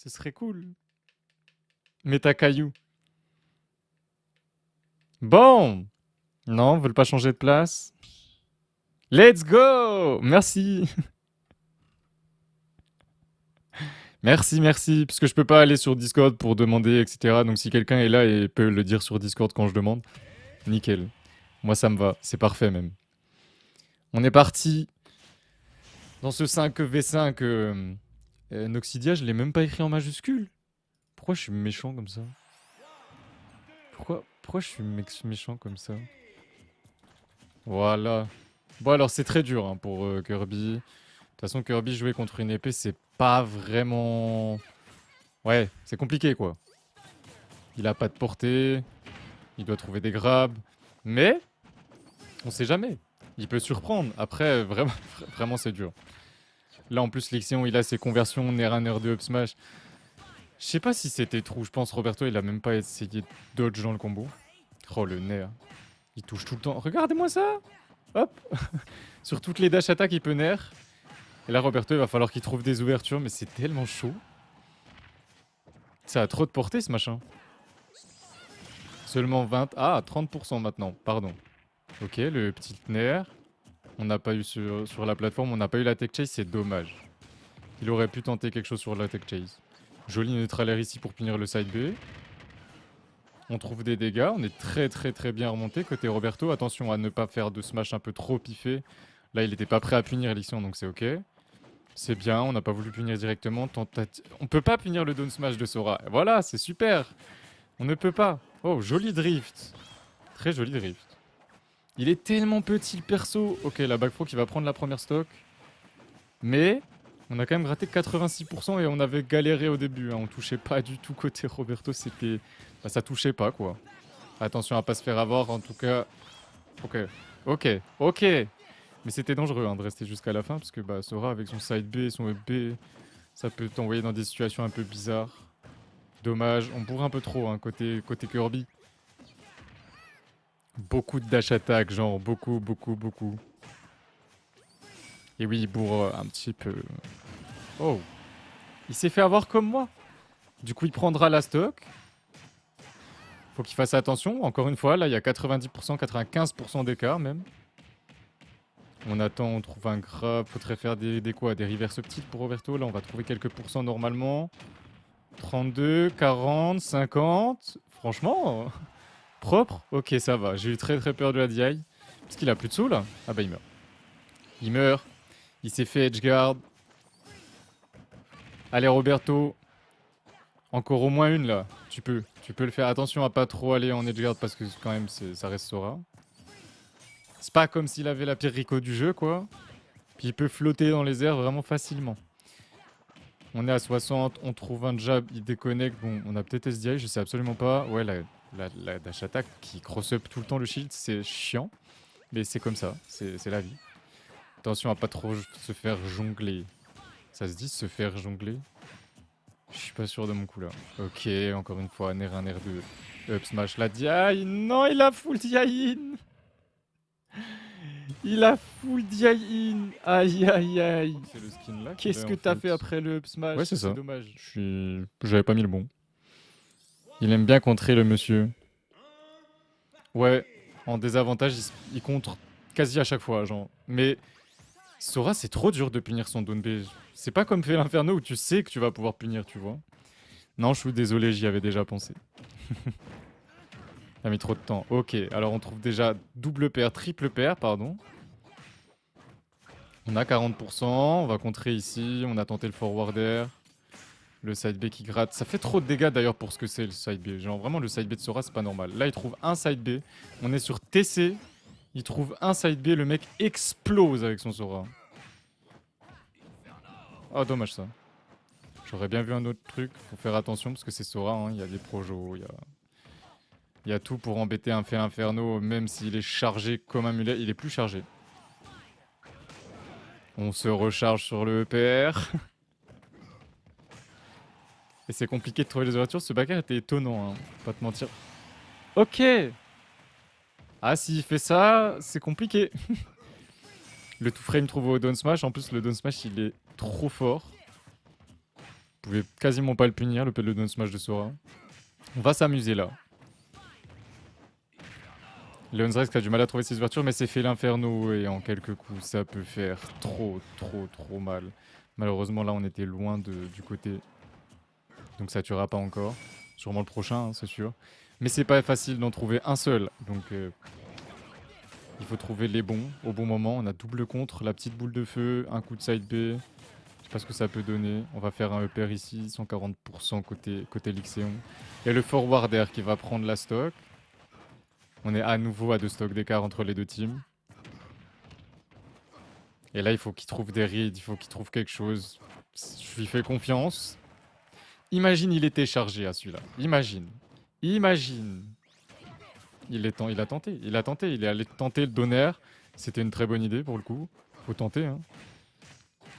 Ce serait cool. Méta caillou. Bon. Non, veulent pas changer de place. Let's go. Merci. Merci, merci. Parce que je peux pas aller sur Discord pour demander, etc. Donc si quelqu'un est là et peut le dire sur Discord quand je demande, nickel. Moi, ça me va. C'est parfait même. On est parti dans ce 5v5. Noxidia, je l'ai même pas écrit en majuscule. Pourquoi je suis méchant comme ça? Pourquoi je suis méchant comme ça? Voilà. Bon alors c'est très dur hein, pour Kirby. De toute façon Kirby jouer contre une épée c'est pas vraiment... Ouais, c'est compliqué quoi. Il a pas de portée, il doit trouver des grabs, mais on sait jamais. Il peut surprendre. Après vraiment, vraiment c'est dur. Là en plus Lexion il a ses conversions Nair 1, Nair 2, Up Smash. Je sais pas si c'était trou, je pense Roberto il a même pas essayé de dodge dans le combo. Oh le Nair. Il touche tout le temps. Regardez-moi ça. Hop. Sur toutes les dash attaques, il peut Nair. Et là, Roberto, il va falloir qu'il trouve des ouvertures, mais c'est tellement chaud. Ça a trop de portée, ce machin. Seulement 20... Ah, 30% maintenant, pardon. Ok, le petit Nair. On n'a pas eu sur la plateforme, on n'a pas eu la tech chase, c'est dommage. Il aurait pu tenter quelque chose sur la tech chase. Joli neutral air ici pour punir le side B. On trouve des dégâts, on est très bien remonté côté Roberto. Attention à ne pas faire de smash un peu trop piffé. Là, il n'était pas prêt à punir Elixion, donc c'est ok. C'est bien, on n'a pas voulu punir directement. On peut pas punir le down smash de Sora. Voilà, c'est super. On ne peut pas. Oh, joli drift. Très joli drift. Il est tellement petit le perso. Ok, la Backfro qui va prendre la première stock. Mais on a quand même gratté 86% et on avait galéré au début. Hein. On touchait pas du tout côté Roberto. C'était... Bah, ça touchait pas, quoi. Attention à pas se faire avoir, en tout cas. Ok. Mais c'était dangereux hein, de rester jusqu'à la fin, parce que bah, Sora, avec son side B et son up B, ça peut t'envoyer dans des situations un peu bizarres. Dommage, on bourre un peu trop hein, côté Kirby. Beaucoup de dash attack, genre beaucoup. Et oui, il bourre un petit peu. Oh, il s'est fait avoir comme moi. Du coup, il prendra la stock. Faut qu'il fasse attention. Encore une fois, là, il y a 90%, 95% d'écart même. On attend, on trouve un grab. Faudrait faire des quoi? Des reverse petites pour Roberto. Là, on va trouver quelques pourcents normalement. 32, 40, 50. Franchement, propre. Ok, ça va. J'ai eu très peur de la DI. Parce qu'il a plus de sous là. Ah bah il meurt. Il meurt. Il s'est fait edgeguard. Allez Roberto. Encore au moins une là. Tu peux le faire. Attention à pas trop aller en edgeguard parce que quand même ça reste Sora. C'est pas comme s'il avait la pire Rico du jeu quoi. Puis il peut flotter dans les airs vraiment facilement. On est à 60, on trouve un jab, il déconnecte. Bon, on a peut-être SDI, je sais absolument pas. Ouais, la dash attack qui cross-up tout le temps le shield, c'est chiant. Mais c'est comme ça, c'est la vie. Attention à pas trop se faire jongler. Ça se dit se faire jongler? Je suis pas sûr de mon coup là. Ok, encore une fois, Nair 1, Nair 2. Up smash la DI. Non, il a full DI in. Il a full DI in. Aïe. C'est le skin là. Qu'est-ce que t'as fait après le up smash? Ouais, c'est ça. Dommage. J'avais pas mis le bon. Il aime bien contrer le monsieur. Ouais, en désavantage, il contre quasi à chaque fois, genre. Mais Sora, c'est trop dur de punir son down B. C'est pas comme fait l'Inferno où tu sais que tu vas pouvoir punir, tu vois. Non, je suis désolé, j'y avais déjà pensé. T'as mis trop de temps. Ok, alors on trouve déjà double paire, triple paire, pardon. On a 40%, on va contrer ici, on a tenté le forwarder. Le side B qui gratte. Ça fait trop de dégâts d'ailleurs pour ce que c'est le side B. Genre vraiment le side B de Sora c'est pas normal. Là il trouve un side B. On est sur TC. Il trouve un side B. Le mec explose avec son Sora. Oh dommage ça. J'aurais bien vu un autre truc. Faut faire attention parce que c'est Sora. Hein. Il y a des projos. Il y a tout pour embêter un fait Inferno. Même s'il est chargé comme un mulet. Il est plus chargé. On se recharge sur le EPR. Et c'est compliqué de trouver les ouvertures. Ce backer était étonnant, hein. Pas te mentir. Ok. Ah, s'il fait ça, c'est compliqué. Le two frame trouve au down smash. En plus, le down smash, il est trop fort. pouvez quasiment pas le punir, le down smash de Sora. On va s'amuser là. Leon's Rex a du mal à trouver ses ouvertures, mais c'est fait l'inferno et en quelques coups, ça peut faire trop mal. Malheureusement, là, on était loin du côté. Donc ça tuera pas encore. Sûrement le prochain, hein, c'est sûr. Mais c'est pas facile d'en trouver un seul. Donc il faut trouver les bons au bon moment. On a double contre, la petite boule de feu, un coup de side B. Je sais pas ce que ça peut donner. On va faire un upper ici, 140% côté Lyxéon. Et le forward air qui va prendre la stock. On est à nouveau à 2 stocks d'écart entre les deux teams. Et là, il faut qu'il trouve des reads, il faut qu'il trouve quelque chose. Je lui fais confiance. Imagine, il était chargé à celui-là. Imagine. Il a tenté. Il est allé tenter le donner. C'était une très bonne idée pour le coup. Faut tenter. Hein.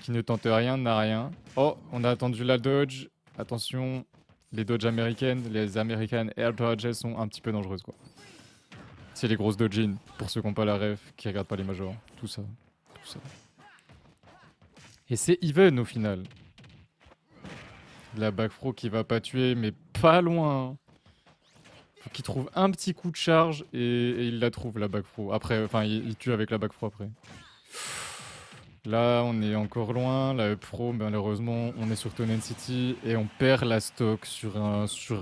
Qui ne tente rien n'a rien. Oh, on a attendu la dodge. Attention, les dodges américaines, les American Air Dodges sont un petit peu dangereuses quoi. C'est les grosses dodging, pour ceux qui n'ont pas la ref, qui regardent pas les majors. Tout ça. Et c'est even au final. La backthrow qui va pas tuer, mais pas loin. Faut qu'il trouve un petit coup de charge et il la trouve la backthrow. Après, enfin, il tue avec la backthrow après. Là, on est encore loin. La pro, malheureusement, on est sur Tonen City et on perd la stock sur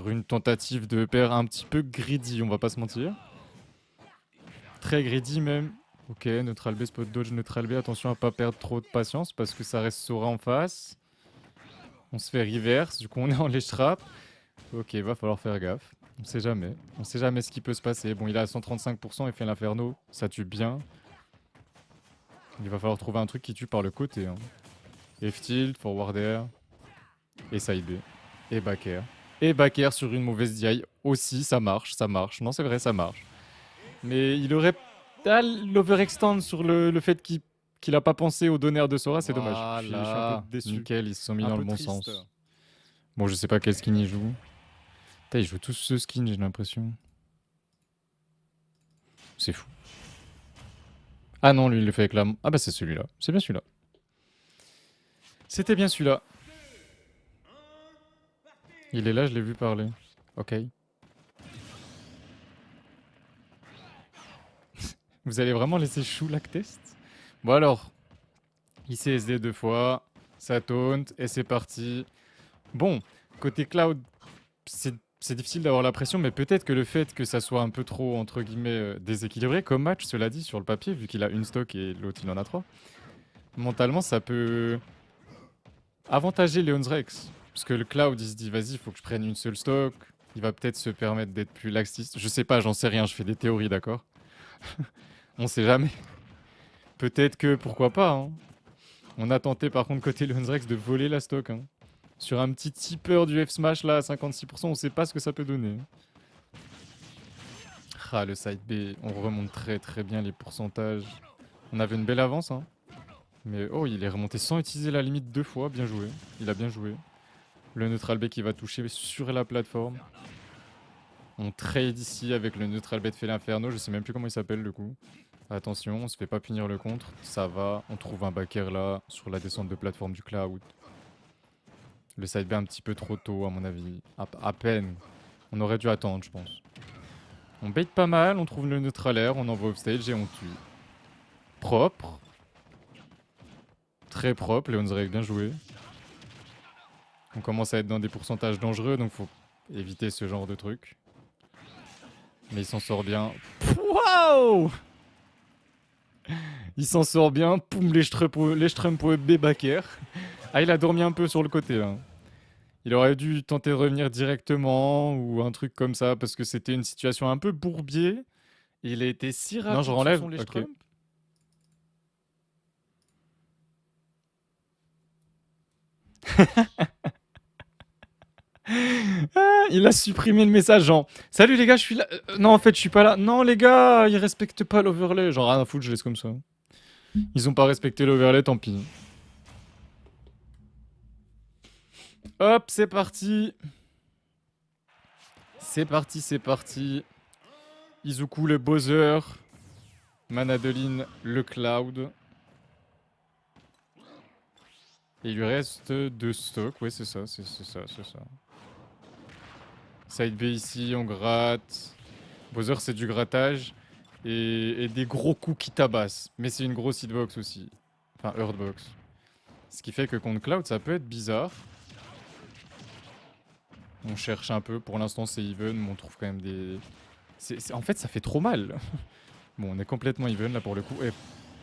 une tentative de perdre un petit peu greedy, on va pas se mentir. Très greedy même. Ok, neutral B, spot dodge, neutral B. Attention à pas perdre trop de patience parce que ça reste Sora en face. On se fait reverse, du coup on est en ledge trap. Ok, va falloir faire gaffe. On sait jamais. On sait jamais ce qui peut se passer. Bon, il est à 135%, il fait l'inferno. Ça tue bien. Il va falloir trouver un truc qui tue par le côté. Hein. F-tilt, forward air. Et side B. Et back air. Et back air sur une mauvaise DI aussi, ça marche. Non, c'est vrai, ça marche. Mais il aurait l'overextend sur le fait qu'il a pas pensé au donner de Sora, c'est dommage. Je suis un peu déçu. Nickel, ils se sont mis dans le bon sens. Bon, je sais pas quel skin il joue. Putain, ils jouent tous ce skin, j'ai l'impression. C'est fou. Ah non, lui, il le fait avec la... Ah bah c'est celui-là. C'est bien celui-là. C'était bien celui-là. Il est là, je l'ai vu parler. Ok. Vous allez vraiment laisser Chou lac test? Bon alors, il s'est SD 2 fois, ça taunt, et c'est parti. Bon, côté Cloud, c'est difficile d'avoir la pression, mais peut-être que le fait que ça soit un peu trop, entre guillemets, déséquilibré comme match, cela dit, sur le papier, vu qu'il a une stock et l'autre il en a 3, mentalement ça peut avantager Leon's Rex. Parce que le Cloud, il se dit, vas-y, il faut que je prenne une seule stock, il va peut-être se permettre d'être plus laxiste. Je sais pas, j'en sais rien, je fais des théories, d'accord? On sait jamais. Peut-être que, pourquoi pas, hein. On a tenté par contre côté Leon's Rex de voler la stock. Hein. Sur un petit tipper du F-Smash là à 56%, on sait pas ce que ça peut donner. Ah, le side B, on remonte très bien les pourcentages. On avait une belle avance, hein. Mais oh, il est remonté sans utiliser la limite 2 fois, bien joué. Il a bien joué. Le neutral B qui va toucher sur la plateforme. On trade ici avec le neutral B de fait l'inferno, je sais même plus comment il s'appelle le coup. Attention, on se fait pas punir le contre, ça va. On trouve un backer là, sur la descente de plateforme du Cloud. Le side B un petit peu trop tôt à mon avis, à peine. On aurait dû attendre je pense. On bait pas mal, on trouve le neutral air, on envoie offstage et on tue. Propre. Très propre, Leon's Rex bien joué. On commence à être dans des pourcentages dangereux, donc faut éviter ce genre de truc. Mais il s'en sort bien. Waouh! Il s'en sort bien. Poum, les Strump B backer. Ah, il a dormi un peu sur le côté là. Il aurait dû tenter de revenir directement ou un truc comme ça parce que c'était une situation un peu bourbier. Il a été si rapide. Non, je renlève. Sur son okay. Ah, il a supprimé le message genre salut les gars, je suis là. Non, en fait, je suis pas là. Non, les gars, ils respectent pas l'overlay. Genre, rien à foutre, je laisse comme ça. Ils ont pas respecté l'overlay, tant pis. Hop, c'est parti. C'est parti. Izuku le Bowser. Manadeline le Cloud. Et il lui reste 2 stocks. Ouais, c'est ça, c'est ça, c'est ça. Side B ici, on gratte. Bowser, c'est du grattage. Et des gros coups qui tabassent. Mais c'est une grosse hitbox aussi. Enfin, hurtbox. Ce qui fait que contre Cloud, ça peut être bizarre. On cherche un peu. Pour l'instant, c'est even, mais on trouve quand même des... En fait, ça fait trop mal. Bon, on est complètement even là pour le coup. Et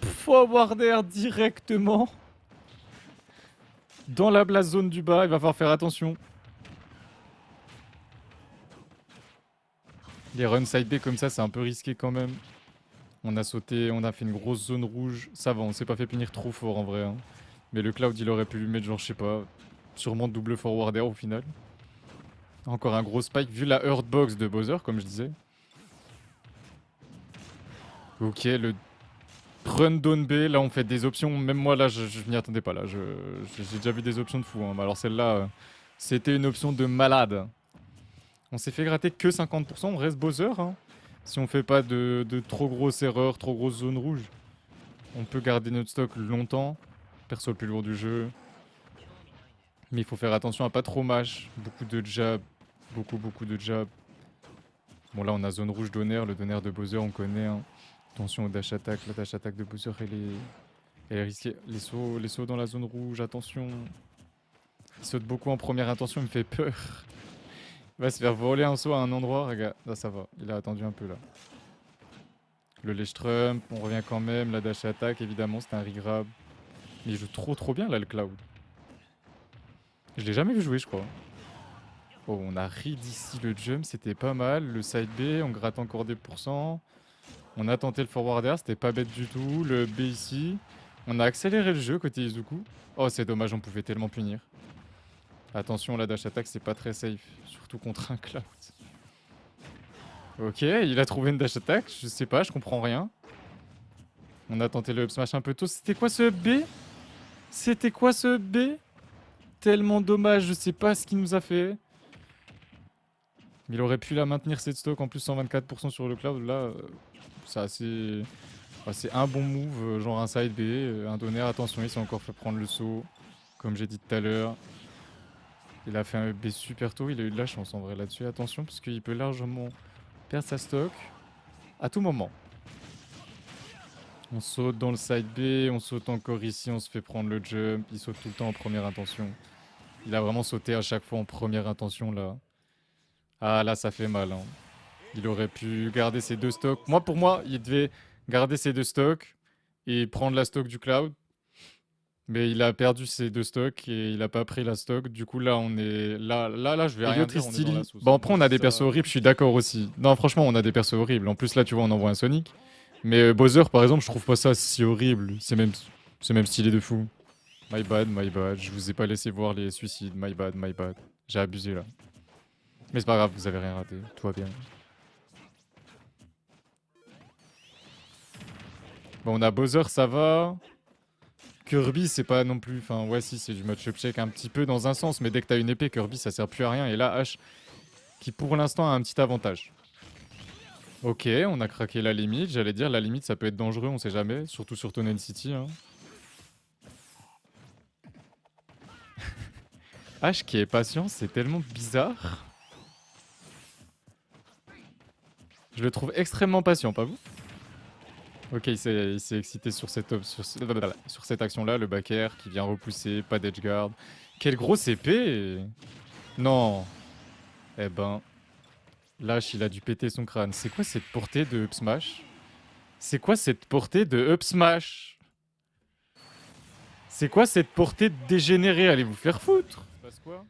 forwarder directement dans la blast zone du bas. Il va falloir faire attention. Les runs side B comme ça, c'est un peu risqué quand même. On a sauté, on a fait une grosse zone rouge. Ça va, on s'est pas fait punir trop fort en vrai. Hein. Mais le Cloud, il aurait pu lui mettre genre, je sais pas, sûrement double forwarder au final. Encore un gros spike vu la hurtbox de Bowser, comme je disais. Ok, le run down B, là on fait des options. Même moi là, je m'y attendais pas là. J'ai déjà vu des options de fou. Hein. Mais alors celle-là, c'était une option de malade. On s'est fait gratter que 50%, on reste Bowser. Hein. Si on fait pas de trop grosses erreurs, trop grosses zones rouges, on peut garder notre stock longtemps. Perso le plus lourd du jeu. Mais il faut faire attention à pas trop mash. Beaucoup de jab. Beaucoup de jab. Bon là on a zone rouge Donner. Le Donner de Bowser on connaît. Hein. Attention au dash attack. La dash attack de Bowser elle est risquée. Les sauts dans la zone rouge. Attention. Il saute beaucoup en première intention. Il me fait peur. Il va se faire voler un saut à un endroit. Regarde. Là ça va. Il a attendu un peu là. Le ledge trump. On revient quand même. La dash attack évidemment c'est un regrab. Mais il joue trop bien là le Cloud. Je l'ai jamais vu jouer je crois. Oh, on a read ici le jump, c'était pas mal. Le side B, on gratte encore des pourcents. On a tenté le forwarder, c'était pas bête du tout. Le B ici. On a accéléré le jeu côté Izuku. Oh, c'est dommage, on pouvait tellement punir. Attention, la dash attack, c'est pas très safe. Surtout contre un Cloud. Ok, il a trouvé une dash attack. Je sais pas, je comprends rien. On a tenté le up smash un peu tôt. C'était quoi ce up B? C'était quoi ce up B? Tellement dommage, je sais pas ce qu'il nous a fait. Il aurait pu la maintenir cette stock en plus 124% sur le Cloud. Là, c'est assez... c'est un bon move, genre un side B, un donner. Attention, il s'est encore fait prendre le saut. Comme j'ai dit tout à l'heure. Il a fait un B super tôt. Il a eu de la chance en vrai là-dessus. Attention, parce qu'il peut largement perdre sa stock à tout moment. On saute dans le side B. On saute encore ici. On se fait prendre le jump. Il saute tout le temps en première intention. Il a vraiment sauté à chaque fois en première intention là. Ah là, ça fait mal. Hein. Il aurait pu garder ses 2 stocks. Moi, pour moi, il devait garder ses 2 stocks et prendre la stock du Cloud. Mais il a perdu ses 2 stocks et il a pas pris la stock. Du coup, là, on est... Là, je vais rien dire, on est dans la sauce. Bon, après, on a des persos horribles, je suis d'accord aussi. Non, franchement, on a des persos horribles. En plus, là, tu vois, on envoie un Sonic. Mais Bowser, par exemple, je trouve pas ça si horrible. C'est même stylé de fou. My bad, my bad. Je vous ai pas laissé voir les suicides. My bad, my bad. J'ai abusé, là. Mais c'est pas grave, vous avez rien raté. Tout va bien. Bon, on a Bowser, ça va. Kirby, c'est pas non plus... Enfin, ouais, si, c'est du match-up check un petit peu dans un sens. Mais dès que t'as une épée, Kirby, ça sert plus à rien. Et là, Ash, qui pour l'instant a un petit avantage. Ok, on a craqué la limite. J'allais dire, la limite, ça peut être dangereux, on sait jamais. Surtout sur Tonen City. Hein. Ash qui est patient, c'est tellement bizarre. Je le trouve extrêmement patient, pas vous? Ok, il s'est excité sur cette action-là, le back air qui vient repousser, pas d'edge guard. Quelle grosse épée! Non! Eh ben, Lash, il a dû péter son crâne. C'est quoi cette portée de up smash? C'est quoi cette portée de up smash? C'est quoi cette portée dégénérée? Allez vous faire foutre! Passe quoi?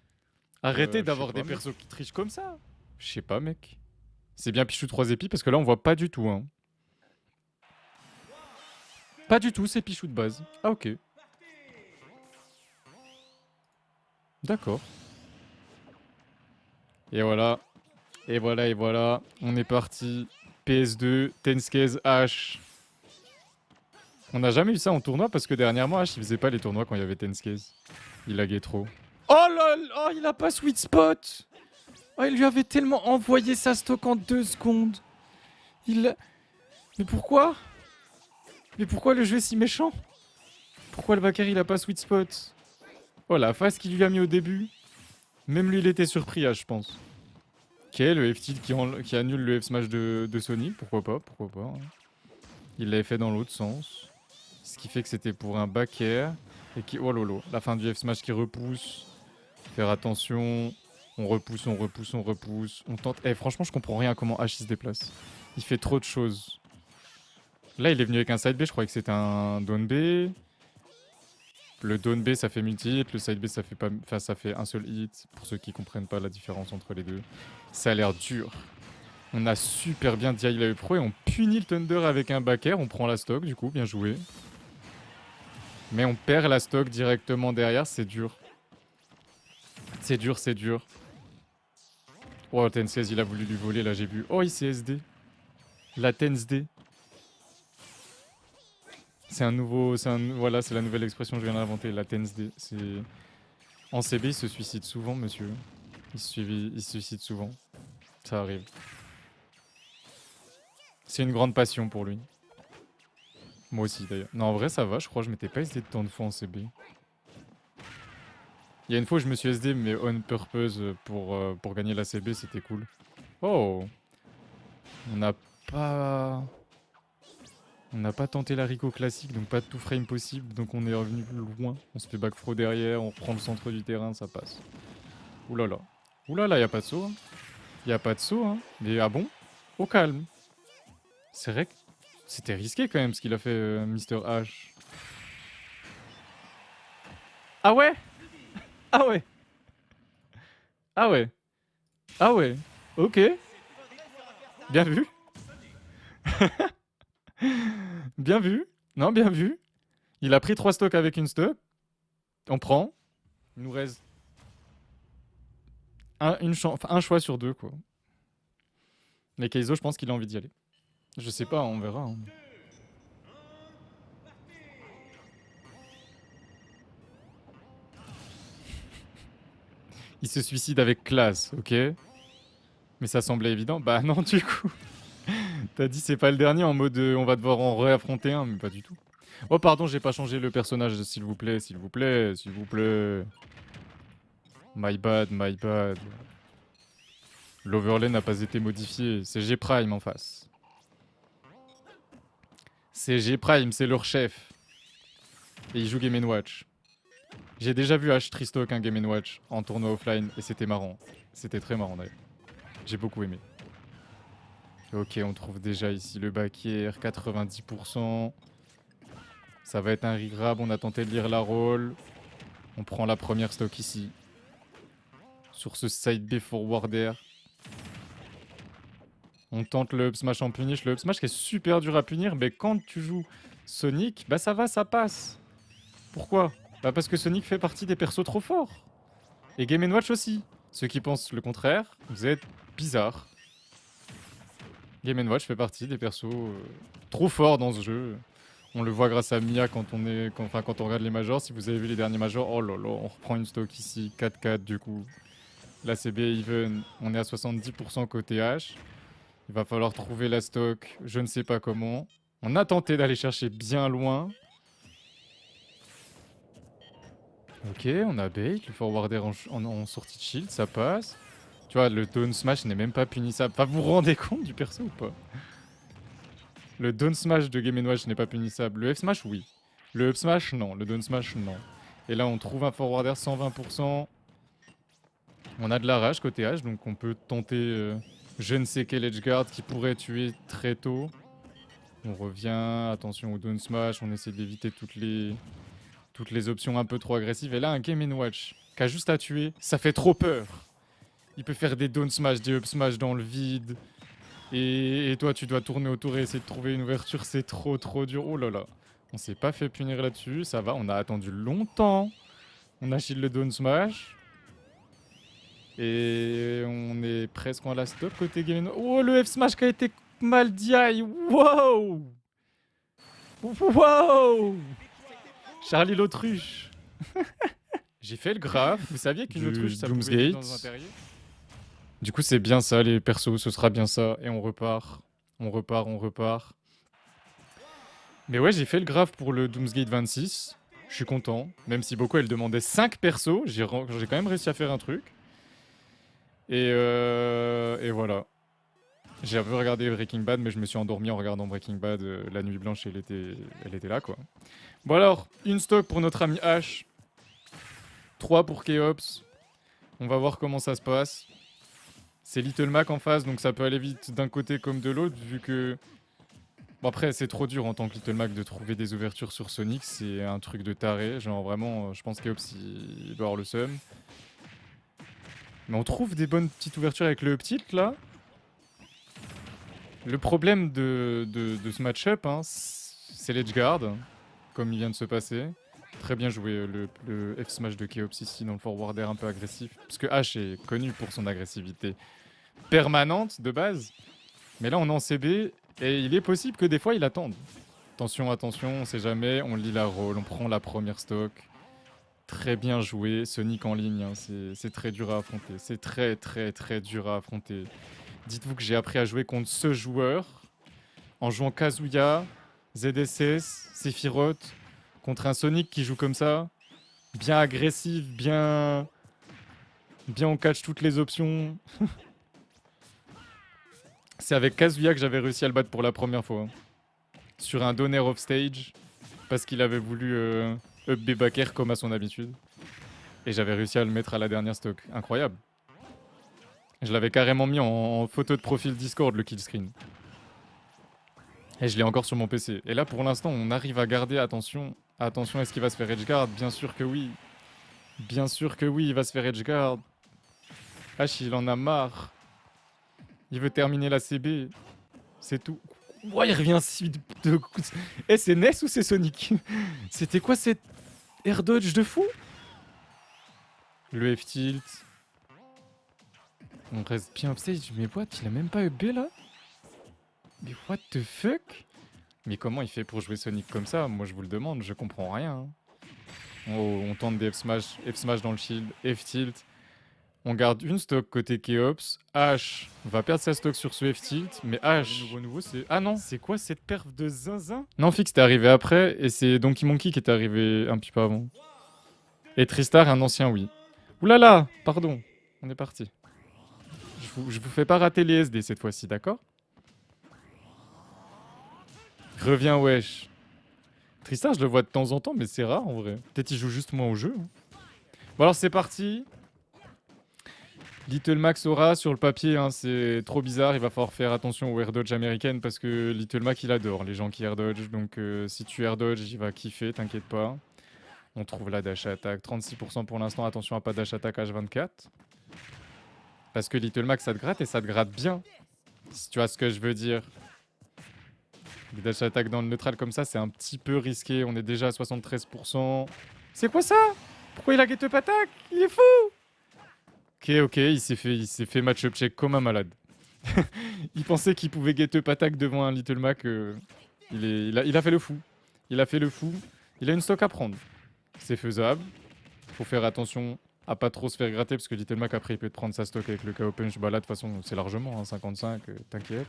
Arrêtez d'avoir des persos qui trichent comme ça! Je sais pas, mec. C'est bien Pichou 3 épis parce que là, on voit pas du tout, hein. Pas du tout, c'est Pichou de base. Ah ok. D'accord. Et voilà. Et voilà, et voilà. On est parti. PS2, Tenskez, H. On n'a jamais eu ça en tournoi parce que dernièrement, H, il faisait pas les tournois quand il y avait Tenskez. Il laguait trop. Oh là là, oh, il a pas sweet spot. Oh, il lui avait tellement envoyé sa stock en 2 secondes. Mais pourquoi? Mais pourquoi le jeu est si méchant? Pourquoi le backer il a pas sweet spot? Oh la face qu'il lui a mis au début. Même lui il était surpris je pense. Ok, le F-tilt qui annule le F-smash de Sony, pourquoi pas, hein. Il l'avait fait dans l'autre sens. Ce qui fait que c'était pour un back air. Et qui... Oh lolo, la fin du F-smash qui repousse. Faire attention. On repousse. On tente. Eh, franchement, je comprends rien à comment H il se déplace. Il fait trop de choses. Là, il est venu avec un side B, je croyais que c'était un down B. Le down B, ça fait multi-hit. Le side B, ça fait pas... Enfin, ça fait un seul hit. Pour ceux qui comprennent pas la différence entre les deux. Ça a l'air dur. On a super bien DI la Pro et on punit le Thunder avec un back air. On prend la stock, du coup, bien joué. Mais on perd la stock directement derrière, c'est dur. C'est dur. Oh, Tense, il a voulu lui voler, là, j'ai vu. Oh, il s'est SD. La Tense D. C'est un nouveau... Voilà, c'est la nouvelle expression que je viens d'inventer, la Tense D. En CB, il se suicide souvent, monsieur. Il se suicide souvent. Ça arrive. C'est une grande passion pour lui. Moi aussi, d'ailleurs. Non, en vrai, ça va, je crois que je m'étais pas SD de tant de fois en CB. Il y a une fois où je me suis SD, mais on purpose pour gagner la CB, c'était cool. Oh! On n'a pas... On n'a pas tenté la Rico classique, donc pas de tout frame possible, donc on est revenu loin. On se fait back throw derrière, on reprend le centre du terrain, ça passe. Oulala. Oulala, y a pas de saut, hein. Y a pas de saut, hein. Mais ah bon? Au calme. C'est vrai que c'était risqué quand même ce qu'il a fait Mr. H. Ah ouais? Ah ouais? Ah ouais? Ah ouais? Ok. Bien vu. Bien vu. Non, bien vu. Il a pris 3 stocks avec une stock. On prend. Il nous reste un choix sur 2, quoi. Mais Kaizo, je pense qu'il a envie d'y aller. Je sais pas, on verra, hein. Il se suicide avec classe, ok? Mais ça semblait évident. Bah non, du coup. T'as dit c'est pas le dernier en mode on va devoir en réaffronter un, mais pas du tout. Oh pardon, j'ai pas changé le personnage, s'il vous plaît, s'il vous plaît, s'il vous plaît. My bad, my bad. L'overlay n'a pas été modifié, c'est G Prime en face. C'est G Prime, c'est leur chef. Et il joue Game & Watch. J'ai déjà vu H Tristock un Game & Watch en tournoi offline et c'était marrant. C'était très marrant d'ailleurs. J'ai beaucoup aimé. Ok, on trouve déjà ici le back air, 90%. Ça va être un regrab, on a tenté de lire la roll. On prend la première stock ici. Sur ce side B forward air. On tente le up smash en punish. Le up smash qui est super dur à punir, mais quand tu joues Sonic, bah ça va, ça passe. Pourquoi? Bah parce que Sonic fait partie des persos trop forts. Et Game & Watch aussi. Ceux qui pensent le contraire, vous êtes bizarres. Game & Watch fait partie des persos trop forts dans ce jeu. On le voit grâce à Mia quand on regarde les majors. Si vous avez vu les derniers majors, oh là là, on reprend une stock ici, 4-4 du coup. La CB even, on est à 70% côté H. Il va falloir trouver la stock, je ne sais pas comment. On a tenté d'aller chercher bien loin. Ok, on a bait, le forwarder en sortie de shield, ça passe. Tu vois, le down smash n'est même pas punissable. Enfin, vous vous rendez compte du perso ou pas? Le down smash de Game & Watch n'est pas punissable. Le F smash, oui. Le up smash, non. Le down smash, non. Et là, on trouve un forwarder 120%. On a de la rage côté H, donc on peut tenter je ne sais quel edgeguard qui pourrait tuer très tôt. On revient, attention au down smash, on essaie d'éviter toutes les options un peu trop agressives. Et là, un Game & Watch qui a juste à tuer, ça fait trop peur. Il peut faire des down smash, des up smash dans le vide. Et toi, tu dois tourner autour et essayer de trouver une ouverture. C'est trop dur. Oh là là. On s'est pas fait punir là-dessus. Ça va, on a attendu longtemps. On a shield le down smash. Et on est presque en last stop côté Game & Oh, le F smash qui a été mal DI. Wow. Wow. Charlie l'autruche. J'ai fait le graphe. Vous saviez qu'une autruche, ça pouvait vivre dans un terrier? Du coup, c'est bien ça, les persos, ce sera bien ça. Et on repart. On repart. Mais ouais, j'ai fait le graph pour le Doomsgate 26. Je suis content. Même si beaucoup, elle demandait 5 persos, j'ai quand même réussi à faire un truc. Et voilà. J'ai un peu regardé Breaking Bad, mais je me suis endormi en regardant Breaking Bad. La nuit blanche, elle était là, quoi. Bon alors, une stock pour notre ami H. 3 pour Keops. On va voir comment ça se passe. C'est Little Mac en face, donc ça peut aller vite d'un côté comme de l'autre, vu que... Bon après, c'est trop dur en tant que Little Mac de trouver des ouvertures sur Sonic, c'est un truc de taré. Genre vraiment, je pense qu'Eops, il doit avoir le seum. Mais on trouve des bonnes petites ouvertures avec le petit là. Le problème de ce match-up, hein, c'est l'edgeguard, comme il vient de se passer. Très bien joué le F-smash de Keops ici dans le forward air un peu agressif. Parce que H est connu pour son agressivité permanente de base. Mais là on est en CB et il est possible que des fois il attende. Attention, attention, on sait jamais, on lit la rôle, on prend la première stock. Très bien joué, Sonic en ligne, hein, c'est très dur à affronter. C'est très très très dur à affronter. Dites-vous que j'ai appris à jouer contre ce joueur en jouant Kazuya, ZSS, Sephiroth, contre un Sonic qui joue comme ça, bien agressif, bien on catch toutes les options. C'est avec Kazuya que j'avais réussi à le battre pour la première fois. Hein. Sur un donner off stage, parce qu'il avait voulu up B back air comme à son habitude. Et j'avais réussi à le mettre à la dernière stock. Incroyable. Je l'avais carrément mis en photo de profil Discord, le kill screen. Et je l'ai encore sur mon PC. Et là, pour l'instant, on arrive à garder, attention. Attention, est-ce qu'il va se faire edgeguard? Bien sûr que oui. Bien sûr que oui, il va se faire edgeguard. H, il en a marre. Il veut terminer la CB. C'est tout. Ouais, il revient si de... Eh, c'est Ness ou c'est Sonic? C'était quoi cette air dodge de fou? Le F-tilt. On reste bien upstage. Mais what? Il a même pas up B là? Mais what the fuck? Mais comment il fait pour jouer Sonic comme ça? Moi je vous le demande, je comprends rien. Hein. Oh, on tente des F-smash dans le shield, F-tilt. On garde une stock côté Keops. H va perdre sa stock sur ce F-tilt. Mais H... nouveau, c'est... Ah non, c'est quoi cette perf de zinzin? Non, Fix est arrivé après. Et c'est Donkey Monkey qui est arrivé un petit peu avant. Et Tristar, un ancien, oui. Oulala, pardon. On est parti. Je vous fais pas rater les SD cette fois-ci, d'accord? Reviens, wesh. Tristar, je le vois de temps en temps, mais c'est rare en vrai. Peut-être il joue juste moins au jeu. Hein. Bon alors c'est parti. Little Mac Sora sur le papier, hein, c'est trop bizarre. Il va falloir faire attention aux air dodge américaines parce que Little Mac il adore les gens qui air dodge. Donc si tu air dodge, il va kiffer, t'inquiète pas. On trouve la dash attack, 36% pour l'instant. Attention à pas dash attack H24. Parce que Little Mac ça te gratte et ça te gratte bien. Si tu vois ce que je veux dire. Les dash attack dans le neutral comme ça, c'est un petit peu risqué. On est déjà à 73%. C'est quoi ça? Pourquoi il a get up attack? Il est fou! Ok, il s'est fait match-up check comme un malade. Il pensait qu'il pouvait get up attack devant un Little Mac. Il a fait le fou. Il a fait le fou. Il a une stock à prendre. C'est faisable. Faut faire attention à pas trop se faire gratter parce que Little Mac après il peut te prendre sa stock avec le KO punch. Bah là de toute façon c'est largement, hein, 55, t'inquiète.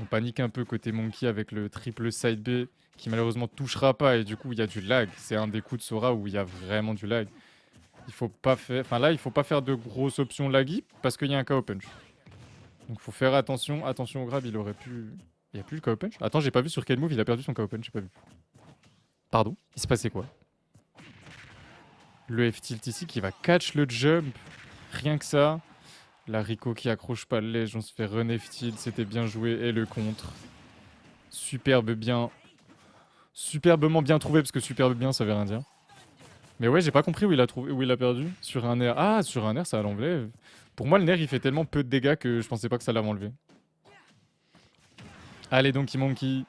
On panique un peu côté Monkey avec le triple side B qui malheureusement touchera pas et du coup il y a du lag. C'est un des coups de Sora où il y a vraiment du lag. Il faut pas faire, enfin là il faut pas faire de grosses options laggy parce qu'il y a un KO punch. Donc faut faire attention, attention au grab, il aurait pu... Il y a plus le KO punch? Attends, j'ai pas vu sur quel move il a perdu son KO punch, j'ai pas vu. Pardon? Il se passait quoi? Le F-tilt ici qui va catch le jump. Rien que ça. La Rico qui accroche pas le ledge, on se fait run F-tilt, c'était bien joué. Et le contre. Superbe bien. Superbement bien trouvé parce que superbe bien ça veut rien dire. Mais ouais, j'ai pas compris où il a perdu. Sur un air. Ah, sur un air ça l'enlève. Pour moi le nerf il fait tellement peu de dégâts que je pensais pas que ça l'avait enlevé. Allez Donkey Monkey.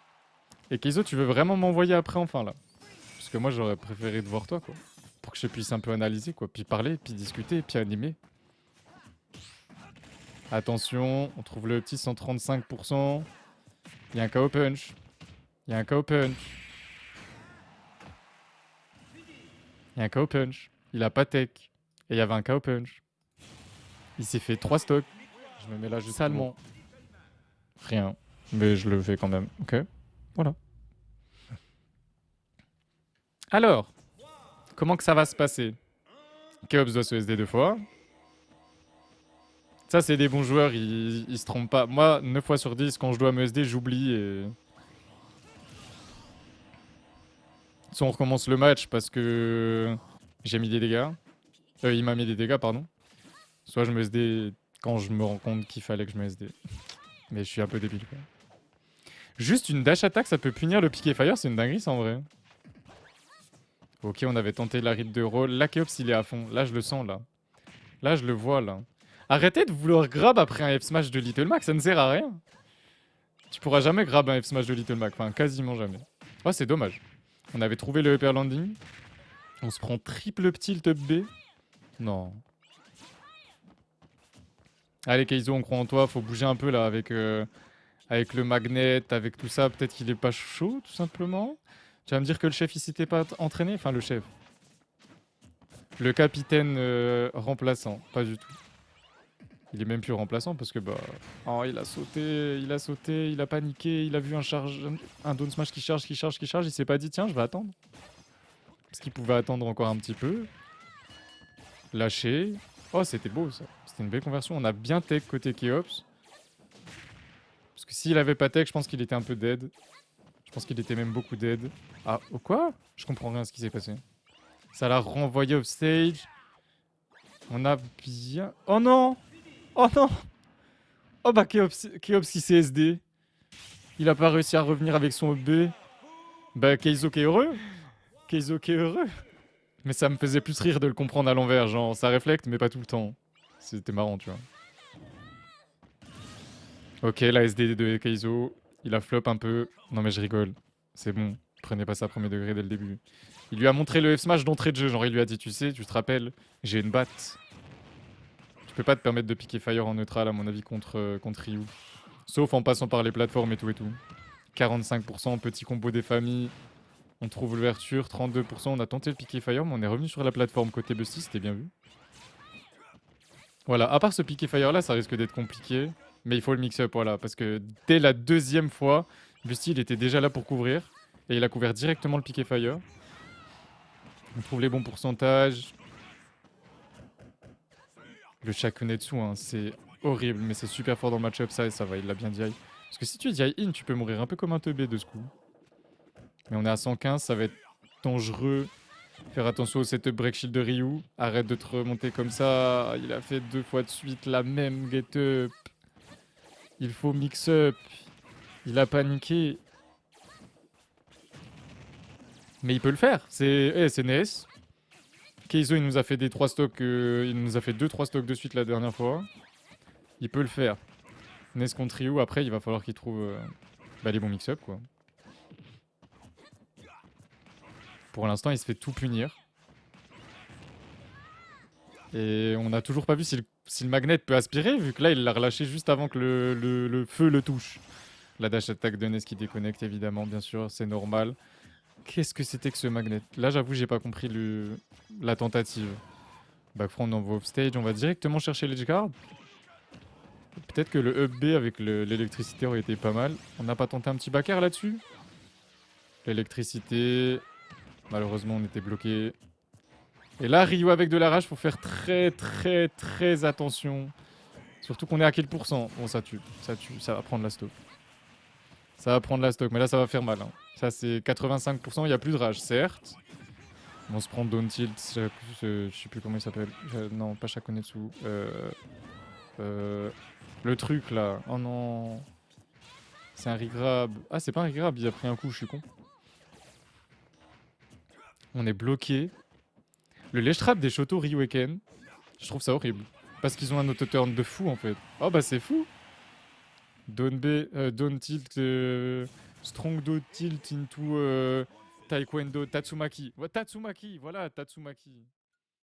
Et Keizo, tu veux vraiment m'envoyer après enfin là? Parce que moi j'aurais préféré te voir toi quoi. Pour que je puisse un peu analyser quoi. Puis parler, puis discuter, puis animer. Attention, on trouve le petit 135%. Il y a un KO punch. Il y a un KO punch. Il y a un KO punch. Il a pas tech. Et il y avait un KO punch. Il s'est fait 3 stocks. Je me mets là juste salement. Rien. Mais je le fais quand même. Ok. Voilà. Alors, comment que ça va se passer? Keops doit se SD 2 fois. Ça, c'est des bons joueurs, ils se trompent pas. Moi, 9 fois sur 10, quand je dois me SD, j'oublie et... Soit on recommence le match parce que j'ai mis des dégâts. Il m'a mis des dégâts, pardon. Soit je me SD quand je me rends compte qu'il fallait que je me SD. Mais je suis un peu débile, quoi. Juste une dash attack, ça peut punir le piqué fire, c'est une dinguerie, ça, en vrai. Ok, on avait tenté la ride de roll. Là, Keops, il est à fond. Là, je le sens, là. Là, je le vois, là. Arrêtez de vouloir grab après un F-smash de Little Mac, ça ne sert à rien. Tu pourras jamais grab un F-smash de Little Mac, enfin, quasiment jamais. Oh, c'est dommage. On avait trouvé le upper landing. On se prend triple tilt up B. Non. Allez, Keizo, on croit en toi. Faut bouger un peu, là, avec le magnet, avec tout ça. Peut-être qu'il est pas chaud, tout simplement. Tu vas me dire que le chef, il s'était pas entraîné? Enfin, le chef. Le capitaine remplaçant, pas du tout. Il est même plus remplaçant parce que bah... Oh, il a sauté, il a paniqué, il a vu un down smash qui charge, il s'est pas dit tiens, je vais attendre. Parce qu'il pouvait attendre encore un petit peu. Lâcher. Oh, c'était beau ça. C'était une belle conversion. On a bien tech côté Keops. Parce que s'il avait pas tech, je pense qu'il était un peu dead. Je pense qu'il était même beaucoup dead. Ah, oh quoi? Je comprends rien à ce qui s'est passé. Ça l'a renvoyé off stage. On a bien... Oh non! Oh non! Oh bah Keops qui s'est SD. Il a pas réussi à revenir avec son B. Bah Keizo qui est heureux. Keizo qui est heureux. Mais ça me faisait plus rire de le comprendre à l'envers. Genre ça réflecte mais pas tout le temps. C'était marrant tu vois. Ok la SD de Keizo. Il a flop un peu. Non mais je rigole. C'est bon. Prenez pas ça premier degré dès le début. Il lui a montré le F-Smash d'entrée de jeu. Genre il lui a dit tu sais, tu te rappelles, j'ai une batte. Tu peux pas te permettre de piquer Fire en neutral à mon avis contre Ryu. Sauf en passant par les plateformes et tout et tout. 45%, petit combo des familles. On trouve l'ouverture, 32%. On a tenté le piqué fire, mais on est revenu sur la plateforme côté Busty, c'était bien vu. Voilà, à part ce piqué fire là, ça risque d'être compliqué. Mais il faut le mix-up, voilà. Parce que dès la deuxième fois, Busty, il était déjà là pour couvrir. Et il a couvert directement le piqué fire. On trouve les bons pourcentages. Le Shakunetsu, hein, c'est horrible, mais c'est super fort dans le match-up, ça, et ça va, il l'a bien DI. Parce que si tu DI in, tu peux mourir un peu comme un teubé de ce coup. Mais on est à 115, ça va être dangereux. Faire attention au setup break shield de Ryu. Arrête de te remonter comme ça. Il a fait 2 fois de suite la même get up. Il faut mix up. Il a paniqué. Mais il peut le faire. C'est NES. Keizo, il nous a fait des 3 stocks. Il nous a fait 2-3 stocks de suite la dernière fois. Il peut le faire. NES contre Ryu. Après, il va falloir qu'il trouve les bons mix-up, quoi. Pour l'instant, il se fait tout punir. Et on n'a toujours pas vu si le magnet peut aspirer, vu que là, il l'a relâché juste avant que le feu le touche. La dash attack de Ness qui déconnecte, évidemment, bien sûr, c'est normal. Qu'est-ce que c'était que ce magnet? Là, j'avoue, j'ai pas compris la tentative. Backfront, on envoie off stage, on va directement chercher l'edge guard. Peut-être que le up B avec l'électricité aurait été pas mal. On n'a pas tenté un petit back air là-dessus? L'électricité... Malheureusement, on était bloqué. Et là, Ryu avec de la rage, faut faire très attention. Surtout qu'on est à quel pourcent? Bon, ça tue, ça va prendre la stock. Ça va prendre la stock, mais là, ça va faire mal. Hein. Ça, c'est 85%, il n'y a plus de rage, certes. On se prend down tilt, je sais plus comment il s'appelle. Non, pas Shakunetsu. Le truc, là. Oh non. C'est un regrab. Ah, c'est pas un regrab, il a pris un coup, je suis con. On est bloqué. Le ledge trap des Shoto Ryuken, je trouve ça horrible. Parce qu'ils ont un auto-turn de fou en fait. Oh bah c'est fou. Down B, down tilt, strong do tilt into taekwondo Tatsumaki. Tatsumaki, voilà Tatsumaki.